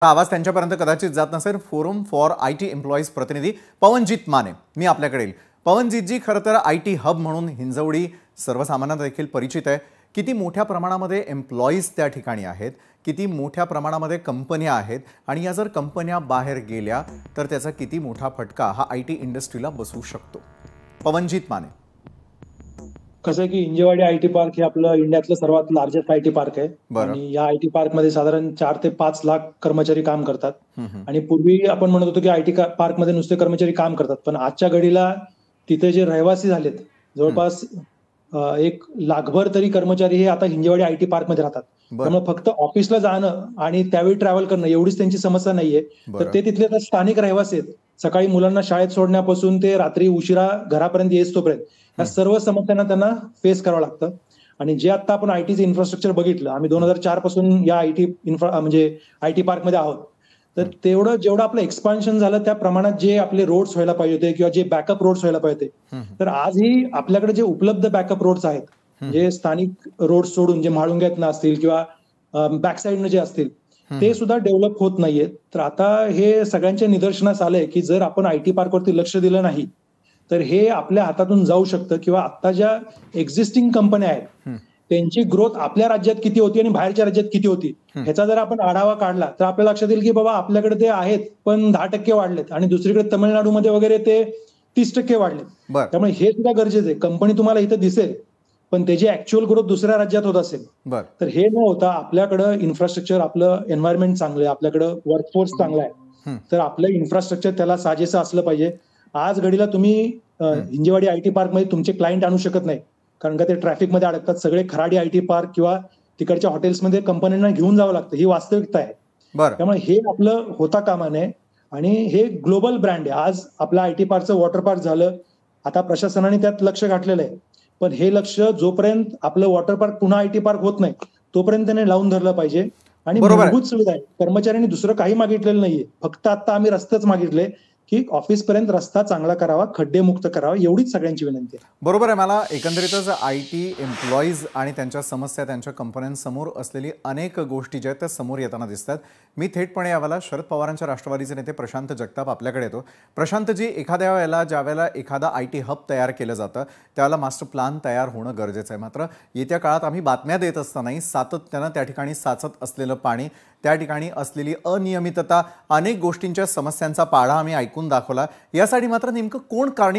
आवाज त्यांच्यापर्यंत कदाचित जात नसेल। फोरम फॉर आयटी एम्प्लॉईज प्रतिनिधी पवनजीत माने मी आपल्याकडे येईल। पवनजीतजी, खरं तर आयटी हब म्हणून हिंजवडी सर्वसामान्यांना देखील परिचित आहे। किती मोठ्या प्रमाणामध्ये एम्प्लॉईज त्या ठिकाणी आहेत, किती मोठ्या प्रमाणामध्ये कंपन्या आहेत आणि या जर कंपन्या बाहेर गेल्या तर त्याचा किती मोठा फटका हा आयटी इंडस्ट्रीला बसू शकतो। पवनजीत माने, कसं आहे की हिंजेवाडी आयटी पार्क हे आपलं इंडियातलं सर्वात लार्जेस्ट आयटी पार्क आहे आणि या आयटी पार्क मध्ये साधारण 4 ते 5 लाख कर्मचारी काम करतात। आणि पूर्वी आपण म्हणत होतो की आयटी पार्क मध्ये नुसते कर्मचारी काम करतात, पण आजच्या घडीला तिथे जे रहिवासी झालेत जवळपास 1 लाखभर तरी कर्मचारी हे आता हिंजेवाडी आयटी पार्क मध्ये राहतात। त्यामुळे फक्त ऑफिसला जाणं आणि त्यावेळी ट्रॅव्हल करणं एवढीच त्यांची समस्या नाहीये, तर ते तिथले आता स्थानिक रहिवासी आहेत। सकाळी मुलांना शाळेत सोडण्यापासून ते रात्री उशिरा घरापर्यंत येईस्तोपर्यंत या सर्व समस्यांना त्यांना फेस करावं लागतं। आणि जे आता आपण आयटीचं इन्फ्रास्ट्रक्चर बघितलं, आम्ही 2004 पासून या आयटी म्हणजे आयटी पार्क मध्ये आहोत, तर तेवढं जेवढं आपलं एक्सपान्शन झालं त्या प्रमाणात जे आपले रोड्स व्हायला पाहिजे होते किंवा जे बॅकअप रोड्स व्हायला पाहिजे होते, तर आजही आपल्याकडे जे उपलब्ध बॅकअप रोड्स आहेत, जे स्थानिक रोड्स सोडून जे म्हाळुंग्यातनं असतील किंवा बॅक साईडनं जे असतील ते सुद्धा डेव्हलप होत नाहीयेत। तर आता हे सगळ्यांच्या निदर्शनास आलंय की जर आपण आयटी पार्कवरती लक्ष दिलं नाही तर हे आपल्या हातातून जाऊ शकतं किंवा आता ज्या एक्झिस्टिंग कंपन्या आहेत त्यांची ग्रोथ आपल्या राज्यात किती होती आणि बाहेरच्या राज्यात किती होती ह्याचा जर आपण आढावा काढला तर आपल्या लक्षात येईल की बाबा आपल्याकडे ते आहेत पण 10% वाढलेत आणि दुसरीकडे तमिळनाडूमध्ये वगैरे ते 30% वाढलेत। त्यामुळे हे सुद्धा गरजेचं आहे। कंपनी तुम्हाला इथं दिसेल पण त्याची ऍक्च्युअल ग्रोथ दुसऱ्या राज्यात होत असेल तर हे न होता आपल्याकडं इन्फ्रास्ट्रक्चर, आपलं एन्व्हायरमेंट चांगलं आहे, आपल्याकडं वर्कफोर्स चांगला आहे, तर आपलं इन्फ्रास्ट्रक्चर त्याला साजेसं असलं पाहिजे। आज घडीला तुम्ही हिंजेवाडी आयटी पार्क मध्ये तुमचे क्लायंट आणू शकत नाही, कारण का ते ट्रॅफिक मध्ये अडकतात। सगळे खराडी आयटी पार्क किंवा तिकडच्या हॉटेल्समध्ये कंपन्यांना घेऊन जावं लागतं, ही वास्तविकता आहे। त्यामुळे हे आपलं होता कामा नये आणि हे ग्लोबल ब्रँड आहे। आज आपलं आयटी पार्कचं वॉटर पार्क झालं, आता प्रशासनाने त्यात लक्ष घातलेलं आहे, पण हे लक्ष जोपर्यंत आपलं वॉटर पार्क पुन्हा आयटी पार्क होत नाही तोपर्यंत त्याने लावून धरलं पाहिजे। आणि मूलभूत सुविधा आहे, कर्मचाऱ्यांनी दुसरं काही मागितलेलं नाहीये, फक्त आता आम्ही रस्तेच मागितले की ऑफिस पर्यंत रस्ता चांगला करावा, खड्डे मुक्त करावा, एवढीच सगळ्यांची विनंती आहे। बरोबर आहे। मला एकंदरीतच आयटी एम्प्लॉईज आणि त्यांच्या समस्या, त्यांच्या कंपन्यांसमोर असलेली अनेक गोष्टी ज्या आहेत त्या समोर येताना दिसतात। मी थेटपणे यावेळेला शरद पवारांच्या राष्ट्रवादीचे नेते प्रशांत जगताप आपल्याकडे येतो। प्रशांतजी, एखाद्या वेळेला ज्यावेळेला एखादा आयटी हब तयार केलं जातं त्यावेळेला मास्टर प्लॅन तयार होणं गरजेचं आहे। मात्र येत्या काळात आम्ही बातम्या देत असतानाही सातत्यानं त्या ठिकाणी साचत असलेलं पाणी, त्या ठिकाणी असलेली अनियमितता, अनेक गोष्टींच्या समस्यांचा पाढा आम्ही ऐकून दाखवला। यासाठी मात्र नेमकं कोण कारणीभूत